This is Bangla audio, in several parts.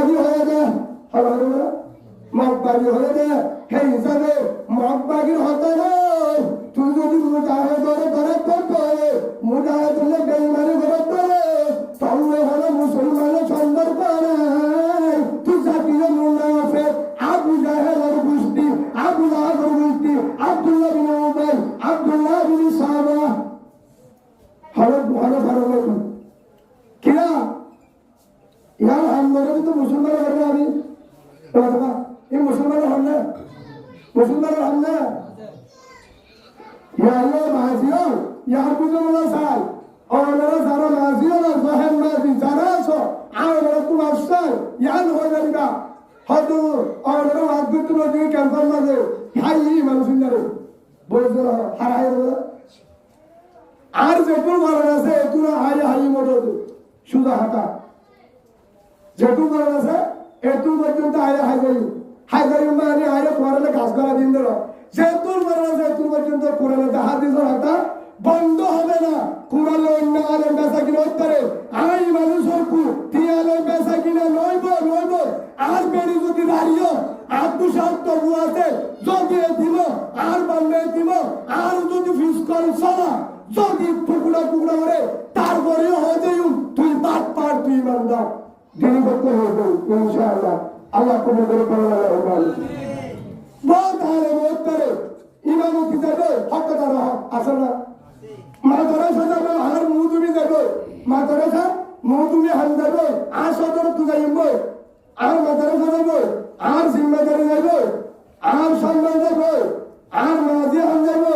মগবাড়ি হয়ে যায় মগবাড়ি হয়ে যায় সেই হিসাবে মগবাড়ির হতে নয় তুই যদি মুজাহিদরে ধরে করতে মুজাহিদ হলে বেঈমানি করে তোলে তাহলে হলো মুসলমানের সুন্দর করে তুই জাতীয় মুনাফে আবু জাহেলের গোষ্ঠী আবু লাহাবের গোষ্ঠী আব্দুল্লাহ বিন উবাই আব্দুল্লাহ বিন সাহাবা হলো ভালো কিনা ইয়ার আমরা তো মুসলমান হবে আমি এই মুসলমানের হল না মুসলমানের হল না ইয়ার মাঝিও ইয়ার বুঝে মনে চাই ওনারা যারা মাঝিও না জহেন মাঝি যারা আছো আমরা তোমার সাই ইয়ার হয়ে যাবে না হয়তো ওনারা আদবিত নদী ক্যান্সার মাঝে হাই মানুষ ইন্দারে বলছিল হারাই আর যেটুকু মারা আছে এটুকু হাই হাই মতো সুদা হাঁটা যেটুকু মারা আছে এটুকু পর্যন্ত হাই মানে আরে কোরআনে কাজ করা দিন দিল যেটুকু মারা আছে এটুকু পর্যন্ত কোরআনে হাদিসের হাঁটা বন্ধ হবে না কোরআনে অন্য আলেম বেচা কিনা উত্তরে আই মানুষের কু তিয়ালে বেচা কিনা নইব আর বেড়ি যদি দাঁড়িয়ে আত্মসাত তবু আছে যদি দিব আর বান্ধে দিব আর যদি ফিস করে চলা যদি টুকরা করে তারপরেও হয়ে যাই তুই বাদ পার তুই ইমানদার দিনী করতে হবে ইনশাআল্লাহ আল্লাহ কবুল করে পড়ালেন বহুত আলেম উত্তরে ইমামতি যাবে হকদার আছে না মাদ্রাসা যাবে আর মুদুমি যাবে মাদ্রাসা মুদুমি হান যাবে আর সদর তু যাইব আর মাদ্রাসা যাবে আর জিম্মাদারি যাবে আর সম্মান যাবে আর মাঝি হান যাবে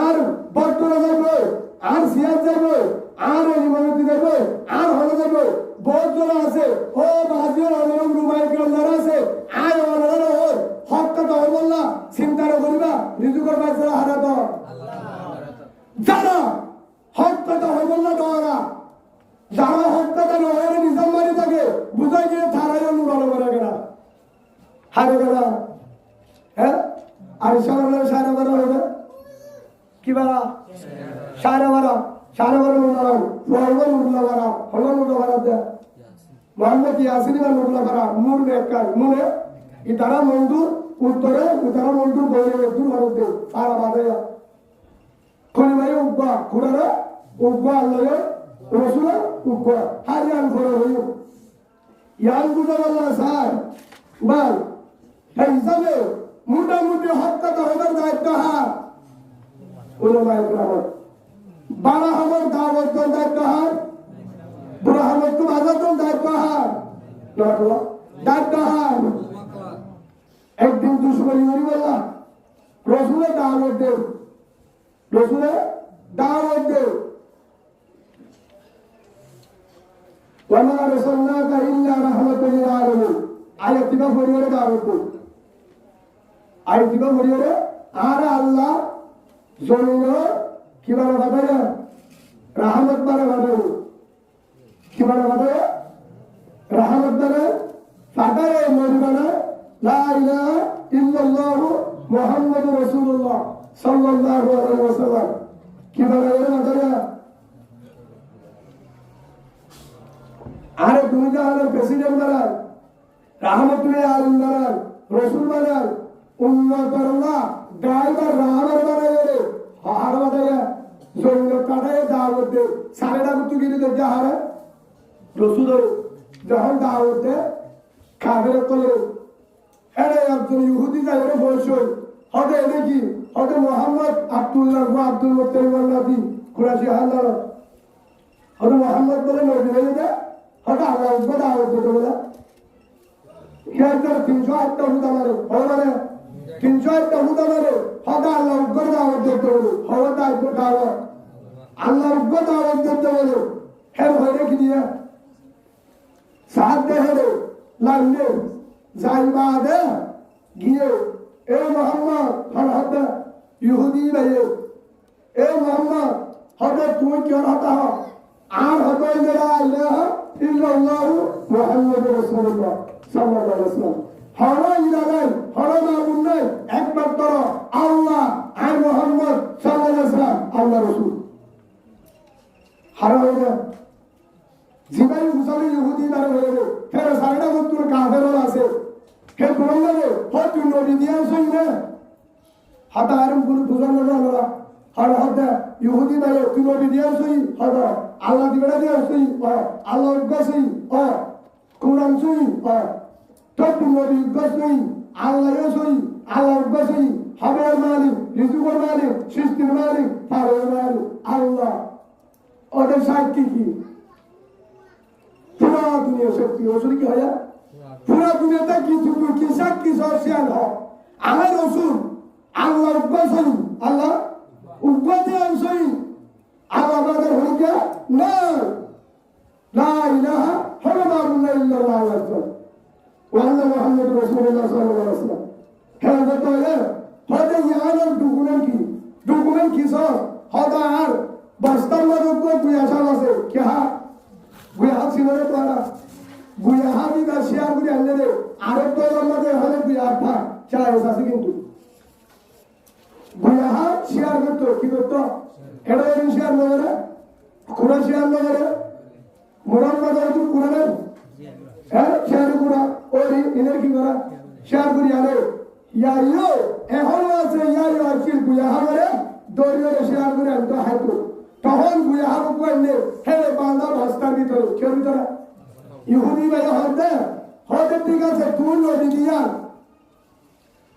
আর বট্টরা যাবে আর সিয়াদ যাবে আর ইমামতি যাবে আর হলে যাবে বহুত জন আছে ও মাঝির অনেক রুমাই কেরাম আছে আয় অনেক হকটা তো বললা চিন্তা করিবা রিজুকের বাচ্চারা হারাত যারা হক কথা হয়ে বলল ডরা যারা হক কথা নয় নিজাম মারি থাকে বুঝাই গিয়ে থারাইও নুরানো করে গেলা হারে গেলা হ্যাঁ আর সাড়ে বারো হবে কি বারা সাড়ে বারো নুরানো নুরলা বারা হলো নুরলা বারা দেয় মোহাম্মদ ইয়াসিন নুরলা বারা মুর বেকার মুনে ইতারা মন্দির উত্তরে ইতারা মন্দির বইরে দূর ভারতে সারা বাদে খনিমাই উগ্গা খুড়ারা উগ্গা আল্লাহ রসুলা উগ্গা হারিয়ান করে হইল ইয়ান বুঝা বললা স্যার বল এই হিসাবে মোটামুটি হক কথা হবার দায়িত্ব হার উলামায়ে কেরাম বারা হবার দাওয়াত দায়িত্ব হার বুড়া হবার তো আজাদ দায়িত্ব হার দায়িত্ব হার একদিন দুশ্মনী মরি বললা রসুলের দাওয়াত দেব রসুলে দাওয়াত দে ওয়ামা রাসূলনাকা ইল্লা রাহমাতাল লিল আলামিন আয়াতিবা পরিবারে দাওয়াত দে আয়াতিবা পরিবারে আর আল্লাহ জমিন কি বলে বাবা রহমত বলে বাবা কি বলে বাবা রহমত বলে ফাদারে মরিবানা লা ইলাহা ইল্লাল্লাহ মুহাম্মাদুর রাসূলুল্লাহ সাল্লাল্লাহু আলাইহি ওয়াসাল্লাম কি বলে মাতারা আরে তুমি জানো প্রেসিডেন্ট বানার রাহমাতুল্লাহ আলাইহি বানার রাসূল বানার উম্মত বানার ড্রাইভার রাহাবার বানায় রে হার বানায় জন্য কাটায় দাওয়াত দে সারেটা কুতু গিরি দে হারে রাসূল যখন দাওয়াত দে কাফের কলে এরে একজন ইহুদি যাইরে বয়স হবে দেখি হবে মোহাম্মদ আব্দুল্লাহ বা আব্দুল মুত্তালিব নবী কুরাশি হালাল হবে মোহাম্মদ বলে নবী হয়ে যায় হবে আল্লাহ উপর দাওয়াত দিতে বলে ইয়ার 308টা হুদা মারে হবে 308টা হুদা মারে হবে আল্লাহ উপর দাওয়াত দিতে বলে হবে দাওয়াত আল্লাহ উপর দাওয়াত দিতে বলে হে হয়ে কি দিয়া সাথ দেহে লাগলে যাইবাদে গিয়ে এ মোহাম্মদ হঠাৎ ইহুদি ভাইয়ে এ মোহাম্মদ হঠাৎ তুমি কেউ হতা আর হতো ইল্লাল্লাহু মুহাম্মাদুর রাসূলুল্লাহ সাল্লাল্লাহু আলাইহি ওয়াসাল্লাম হলো ইরাদাই হলো মাবুদ নাই একমাত্র আল্লাহ আর মুহাম্মদ সাল্লাল্লাহু আলাইহি ওয়াসাল্লাম আল্লাহ রাসূল হারা হয়ে যায় জীবাই মুসলিম ইহুদি মারা হয়ে গেল ফের সারা কাফের আছে হে কোন লাগে হয় তুই নবী দিয়ে আসই না হাতা আরম কোন বুঝানো না আমরা আর হাতা ইহুদি ভাই তুই নবী দিয়ে আসই হাতা আল্লাহ দিবেনা দিয়ে আসই আল্লাহ গসই কোরআন সই তো তুই নবী গসই আল্লাহ আসই আল্লাহ গসই হাবের মালিক রিজুকের মালিক সৃষ্টির মালিক পারের মালিক আল্লাহ ওদের সাক্ষী কি পুরা দুনিয়া শক্তি রসুল কি হয় পুরা দুনিয়াতে কিছু কি সাক্ষী সর্ষিয়াল হয় আমার রসুল আল্লাহ উদ্বাসন আল্লাহ উদ্বাদে অংশই আল্লাহ আমাদের হরিকে না লা ইলাহা ইল্লাল্লাহ ওয়া আন্না মুহাম্মাদুর রাসূলুল্লাহ সাল্লাল্লাহু আলাইহি ওয়াসাল্লাম হ্যাঁ তো হতে ইয়ানোর ডকুমেন্ট কি সব হতা আর বাস্তব লোক তুই আশা আছে কি হ্যাঁ গুয়া ছিল রে তোরা গুয়া হাবি দা শেয়ার করে আনলে রে আরেক তো আমাদের হলে গুয়া আঠা চাই আছে কিন্তু গুয়া হা শেয়ার করতো কি করতো এটা এর শেয়ার নগরে কোরআন শেয়ার নগরে মোরান বাজার তুই কোরআন হ্যাঁ শেয়ার করা ওই ইনের কি করা শেয়ার করি আরে ইয়াইও এখন আছে ইয়াইও আজকে গুয়া হারে দরিয়ারে শেয়ার করে আনতো হাইতো তখন গুয়া হাবু কইলে হে বাংলা ভাষার ভিতরে কেউ ভিতরে ইহুদি ভাই হতে ঠিক আছে তুই নদী দিয়া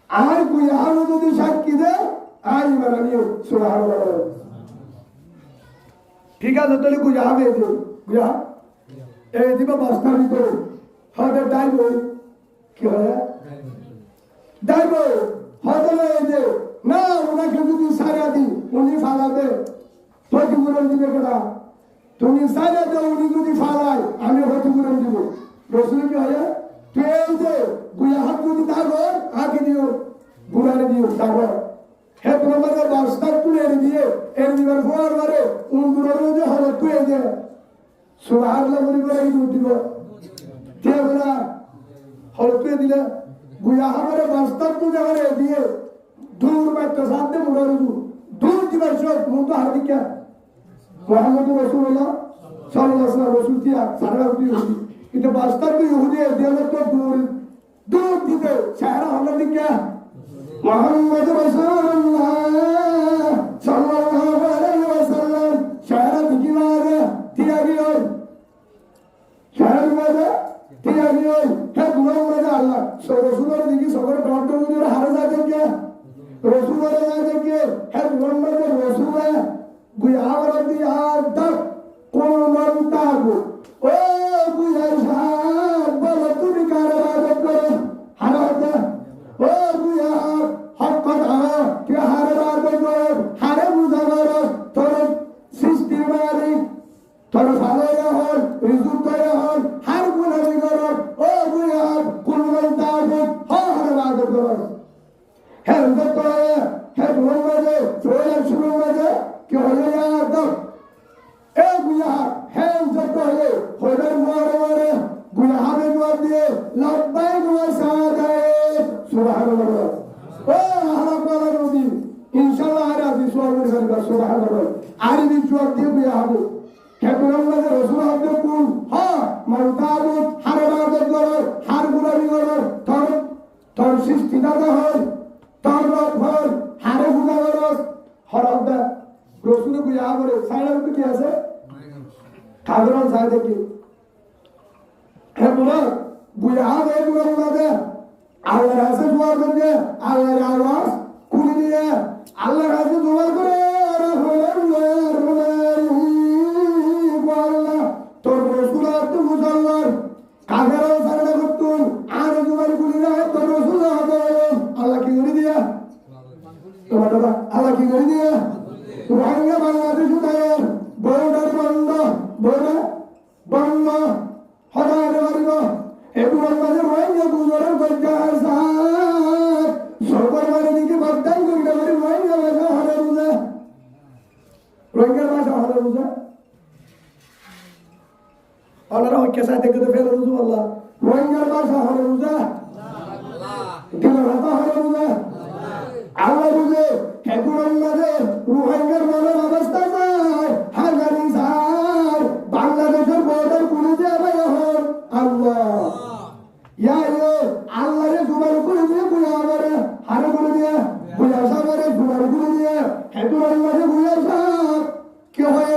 আর গুয়া হাবু যদি সাক্ষী দে আর ইমান আমিও সুবহানাল্লাহ ঠিক আছে তাহলে গুয়া হবে গুয়া এই দিবা ভাষার ভিতরে হতে ডাইব কি হয় ডাইব হতে এই যে না ওনাকে যদি সারা দি উনি ফালাবে ক্ষতিপূরণ দিবে কেনা তুমি সারা দাও উনি যদি ফালাই আমি ক্ষতিপূরণ দিব রসুল কি হয় তুই এই যে গুয়া হাত যদি থাকো আগে দিও গুড়ারে দিও তারপর হে তোমাদের বাস্তার তুলে দিয়ে এর দিবার ফোয়ার মারে উন্দুরের মধ্যে হলো তুই এই যে সুবহানাল্লাহ বলি করে এই দুধ দিব কে বলা হলো তুই দিলে গুয়া হামারে বাস্তার তুলে করে দিয়ে দূর বাইতে সাথে মুড়ার দূর দিবার সব মুতো হাদিকা মুহাম্মদ রাসূলুল্লাহ সাল্লাল্লাহু আলাইহি ওয়াসাল্লাম রাসূল দিয়া সারা ইহুদি কিন্তু বাস্তব ইহুদি দেওয়ার তো দূর দিতে সারা হলো দিকা মুহাম্মদ রাসূলুল্লাহ সাল্লাল্লাহু আলাইহি ওয়াসাল্লাম সারা দিকিবারে দিয়া গিয়ে সারা দিকিবারে দিয়া গিয়ে হে গুনাহ আল্লাহ রাসূলের দিকে সবার ডক্টর হারে যাচ্ছে কে রসুলের যাচ্ছে হে মুহাম্মদ রাসূল গুয়া হাওয়া দিয়া দক কোন মন্তাগো ও গুয়া সাহেব বলো তুমি কার ইবাদত করো হারাতে ও গুয়া হক কথা কি হারে ইবাদত করো হারে বুঝাবার তোর সৃষ্টির মালিক তোর ভালো হল রিজুক করে হল হার গুনাহ করো ও গুয়া কোন মন্তাগো হারে ইবাদত করো হে তো হে মুহাম্মদ সোয়া শুরু করে কি হলো ইয়াদব এ গুয়া হে যত হলে হইবার মারে গুয়া হবে জবাব দিয়ে লব্বাইক ওয়া সাদাত সুবহানাল্লাহ ও হারাবাল নবী ইনশাআল্লাহ আর আজি সোয়াবের সরকার সুবহানাল্লাহ আর দি জবাব দিয়ে গুয়া হবে হে মুহাম্মদ রাসূল হবে কোন হ্যাঁ মানতাবু হারাবাদ করো হার গুলামি করো তোর সৃষ্টি দাতা হয় তোর রব হয় হারে গুলা করো হরদা রসুলের গুয়া করে সাইডের কি আছে সাধারণ সাইডে কি হ্যাঁ বলো গুয়া হবে গুলো লাগে আল্লাহর কাছে দোয়া করবে আল্লাহর আওয়াজ খুলে দিয়ে আল্লাহর কাছে দোয়া করে তোর রসুল তো মুসলমান কাফেরও সাইডে করতুন আর জোয়ার খুলে যায় তোর রসুল হবে আল্লাহ কি করে দিয়া তোমার দাদা আল্লাহ কি করে দিয়া রোহিঙ্গা বাংলাদেশ উদয়ের বর্ডার বন্ধ হঠাৎ মারিব একটু বাংলাদেশ রোহিঙ্গা গুজরের গজ্জা সরকার মানে দিকে বাধ্যাই করিটা করে রোহিঙ্গা ভাষা হরে বুঝে রোহিঙ্গার ভাষা হরে বুঝে আপনারা ঐক্য সাথে দেখতে ফেলে বুঝু আল্লাহ রোহিঙ্গার ভাষা হরে বুঝে দিলের ভাষা হরে বুঝে আল্লাহ বুঝে বাংলাদেশ রোহিঙ্গার মনের অবস্থা যায় হাজারি যায় বাংলাদেশের বর্ডার খুলে যাবে আল্লাহ ইয়া ইয়ে আল্লাহরে জুবান করে দিয়ে বুয়া আমারে হারে করে দিয়ে বুয়া সামরে জুবান করে দিয়ে হেতুর আল্লাহরে বুয়া সাহ কি হয়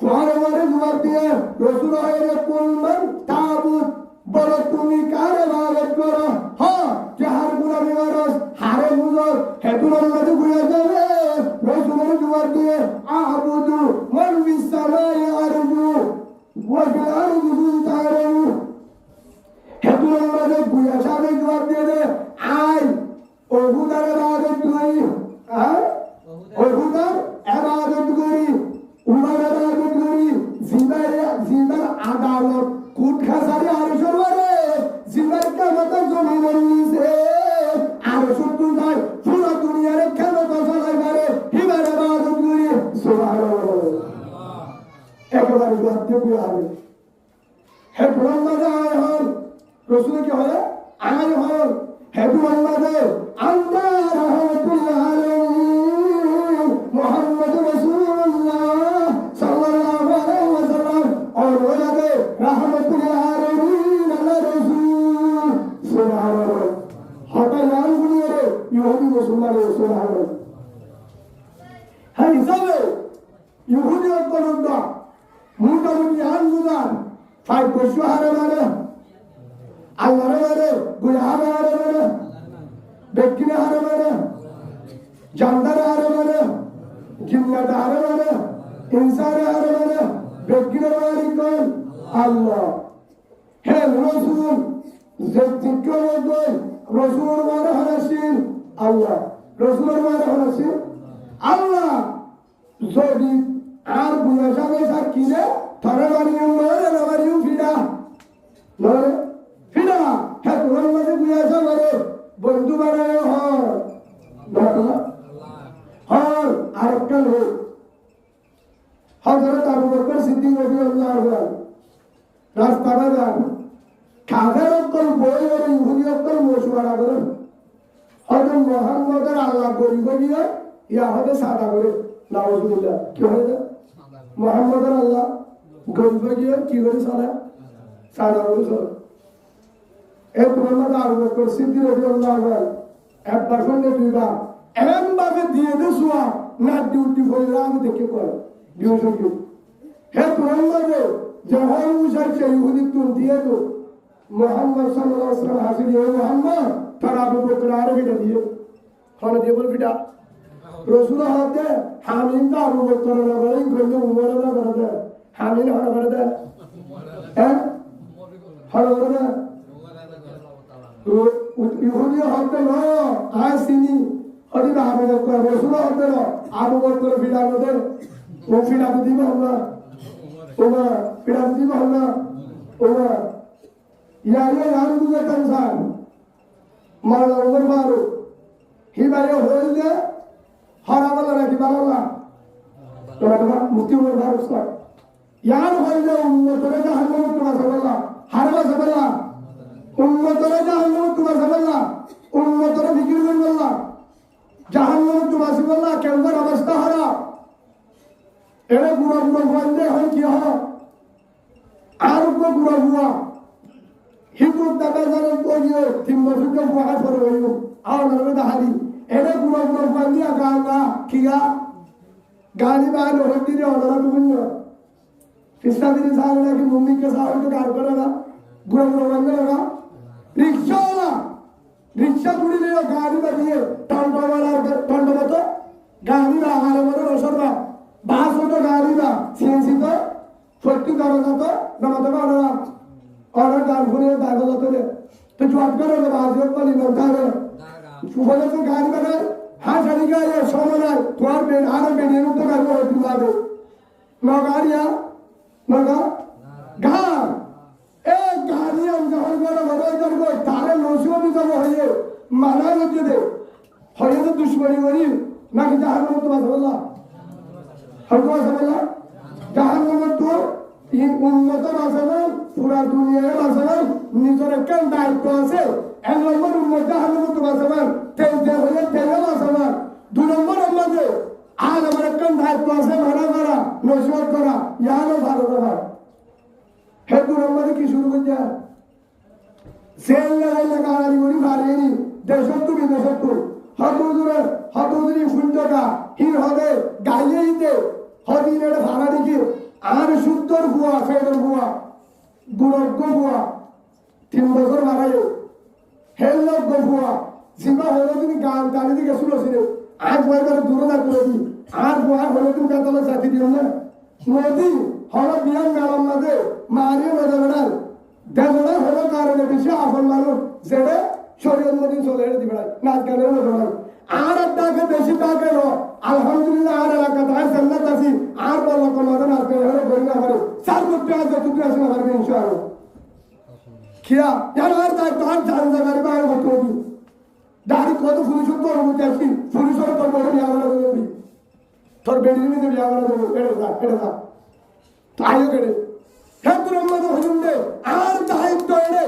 ফুয়ারে মারে জুবার দিয়ে রসুল হয়ে কুলমান তাবুত বড় তুমি কারে ইবাদত করো হ্যাঁ যে হার গুলা বিমারস হারে মুজর হেতুর আল্লাহরে বুয়া যাবে রসুলের জুবার দিয়ে আবুদু মান বিসামাই আরজু ওয়া ফিল আরদি তারাউ হেতুর আল্লাহরে বুয়া সামনে জুবার দিয়ে দে আই ওহুদার ইবাদত করি হ্যাঁ ওহুদার ইবাদত করি উমার ইবাদত করি জিন্দার আদালত কুট খাসারি আর সরবারে জিন্দার কামতা জমিনের নিচে আর সত্য যায় পুরো দুনিয়ার ক্ষমতা চালাই পারে হিবার ইবাদত করি সুবহানাল্লাহ একবার গদ্দে বুয়া হবে হেতুর আল্লাহরে আয় হন রসুল কি হয় আয় হন হেতুর আল্লাহরে আল্লাহ রাহমাতুল আলামিন মুহাম্মদ রাসূলুল্লাহ সাল্লাল্লাহু আলাইহি ওয়াসাল্লাম और हो जाते रहमতুল আলামিন আল্লাহ রাসূল সুবহানাল্লাহ হঠাৎ নাম গুলিয়ে ইহুদি মুসলমান সুবহানাল্লাহ হ্যাঁ হিসাবে ইহুদি অন্তরঙ্গ মোটামুটি আনগুদান ফাইভ পশু হারে মানে আল্লাহরে মানে গুয়াহারে হারে মানে ব্যক্তিরে হারে মানে জানদারে হারে মানে জিন্নাতে হারে মানে ইনসানে হারে মানে ব্যক্তিরে মালিক কোন আল্লাহ হে রসুল যে জিজ্ঞার মধ্যে রসুল মানে হারাসিন আল্লাহ রসুলের মানে হারাসিন আল্লাহ যদি আর বুয়া সামনে সাক্ষীরে থরে বাড়িও নয় না বাড়িও ফিরা নয় ফিরা হ্যাঁ তোমার মাঝে বুয়া সামনে বন্ধু বানায় হয় হয় আরেকটা লোক হযরত আবু বকর সিদ্দিক রাদিয়াল্লাহু আনহু রাস্তা বাজার কাফের অকল বই আর ইহুদি অকল মশওয়ারা করেন হযরত মুহাম্মদের আল্লাহ বলি বলিয়ে ইয়া হতে সাদা করে নাউজুবিল্লাহ কি হয় মুহাম্মদের আল্লাহ গরিব গিয়ে কি করে সাদা করে চলে এই মুহাম্মদ আবু বকর সিদ্দিক রাদিয়াল্লাহু আনহু একবার সঙ্গে দুইবার এমন ভাবে দিয়ে দেওয়া না ডিউটি ফইরা আমি দেখে করে ডিউটি হে মুহাম্মদ যখন উসাইছে ইহুদি তুন দিয়ে তো মুহাম্মদ সাল্লাল্লাহু আলাইহি ওয়াসাল্লাম হাসি দিয়ে মুহাম্মদ তারা আবু বকর আর বিটা দিয়ে খানে দিয়ে বল বিটা রসুল হতে হামিন তা আবু বকর না বলেন কইলে উমর না করে হামিন হনা করে দে হ্যাঁ হনা করে দে ইহুদি হতে না আসিনি হদি আবু বকর রসুল হতে না আবু বকর বিটা মধ্যে ও বিটা দিব না ওমা বিটা দিব না ওমা ইয়া ইয়ার বুঝে তানসান মাওলা উমর ফারুক হিবারে হইলে হারাবালা রাখি বাংলা তোরা মুফতি উমর ফারুক স্যার ইয়ার হইলে উম্মতরে জাহান্নাম তোরা সাবাল্লাহ হারবা সাবাল্লাহ উম্মতরে জাহান্নাম তোরা সাবাল্লাহ উম্মতরে ফিকির করবাল্লাহ জাহান্নাম তোরা সাবাল্লাহ কেমন অবস্থা হারা এরে বুড়া বুড়া বন্ধে হয় কি হয় আর উপর বুড়া বুড়া হিন্দু দাদা জানেন কইয়ে তিন বছর কে বুড়া করে হইল আর নরে দাহালি এরে বুড়া বুড়া বন্ধে গাঙ্গা কিয়া গালি বাল হইতি রে ওরা তুমি किसका भी इंसान है कि मम्मी के साथ तो कार करेगा बुरा बुरा बंद रहेगा रिक्शा वाला रिक्शा जुड़ी नहीं गाड़ी में दिए टंडो वाला टंडो में तो गाड़ी में हमारे वाले रोशन में बाहर से तो गाड़ी में सीएनसी तो छोटी गाड़ी में तो नमक का और गाड़ी फुले दागल तो ले तो जॉब करोगे बाहर से पली लौटा रहे सुबह से गाड़ी में हाँ चली गया ये सोमना तुम्हारे बेन आने बेन ये तो गाड़ी में तुम लाओ नौगाड़िया नगा गार ए गाड़ी हम जहाँ गया बड़ा इधर को तारे नौसियों भी जब होये माना लगे दे होये तो दुश्मनी वरी ना कि जहाँ में तो बसवला हर को बसवला जहाँ में तो ये उम्मत बसवला पूरा दुनिया में बसवला निजोर कल दायित्व से एक नंबर उम्मत जहाँ में तो बसवला तेरे होये तेरे बसवला दो नंबर उम्मत आज हमारे कम दायित्व से भरा भरा नौसियों करा यहाँ में भालो रहा है दो नंबर की शुरू हो जाए জেল লাগাইলে গাড়ি গড়ি মারিনি দেশত্ব বিদেশত্ব হতুজুরে হতুজুরি ফুলটকা হির হদে গাইয়ে দিতে হদিন এটা ভাড়া দিকে আর সুন্দর বুয়া ফেডর বুয়া গুণজ্ঞ বুয়া 3 বছর মারাই হেল্লজ্ঞ বুয়া জিবা হলে তুমি গান টানি দিকে শুনেছিল আজ বয়বার দূরে না করে দি আর বুয়া হলে তুমি কাতালে সাথী দিও না নদী হল বিয়ান গালাম মাঝে মারিয়ে মজা বেড়াল দেবনা হলো কারণে বেশি আফল মানুষ যেটা শরীরের মধ্যে চলে এড়ে দিবে নাচ গানের মতো বেড়াল আর একটাকে বেশি টাকে নো আলহামদুলিল্লাহ আর এলাকা তাই জান্নাত আছি আর বড় লোক মাঝে নাচ গানে হলে বই না পারে চার করতে আছে তুমি আসে না পারবে ইনশাআল্লাহ খিয়া यार আর তাই তার জান জায়গায় বাইরে হতো দি দাড়ি কত পুলিশ তো অনুমতি আছে পুলিশের তো বড় বিয়া করা দেবে তোর বেড়ি নিতে বিয়া করা দেবে এটা যা তাইও কেড়ে হ্যাঁ তোর আমাদের হজুম দে আর দায়িত্ব এনে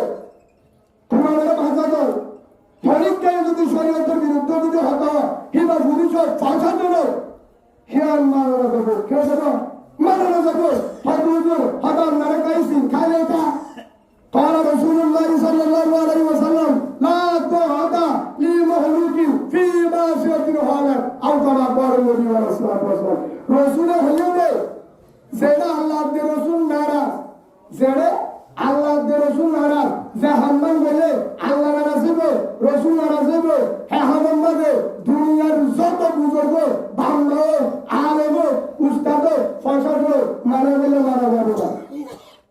তোমাদের ভাষা তো পরীক্ষায় যদি শরীয়তের বিরুদ্ধে যদি হতো হিবা পুলিশের ফাঁসা দেব হিয়ান মারানো দেবো কেউ দেবো মারানো দেবো হজুর হতাম নারে কাইছি খাইলে এটা قال رسول الله صلى الله عليه وسلم لا طاعة لمخلوق في معصية الخالق أو كما قال النبي عليه الصلاة والسلام رسول الله যেটা আল্লাহ দের রাসূল নারাজ যেটা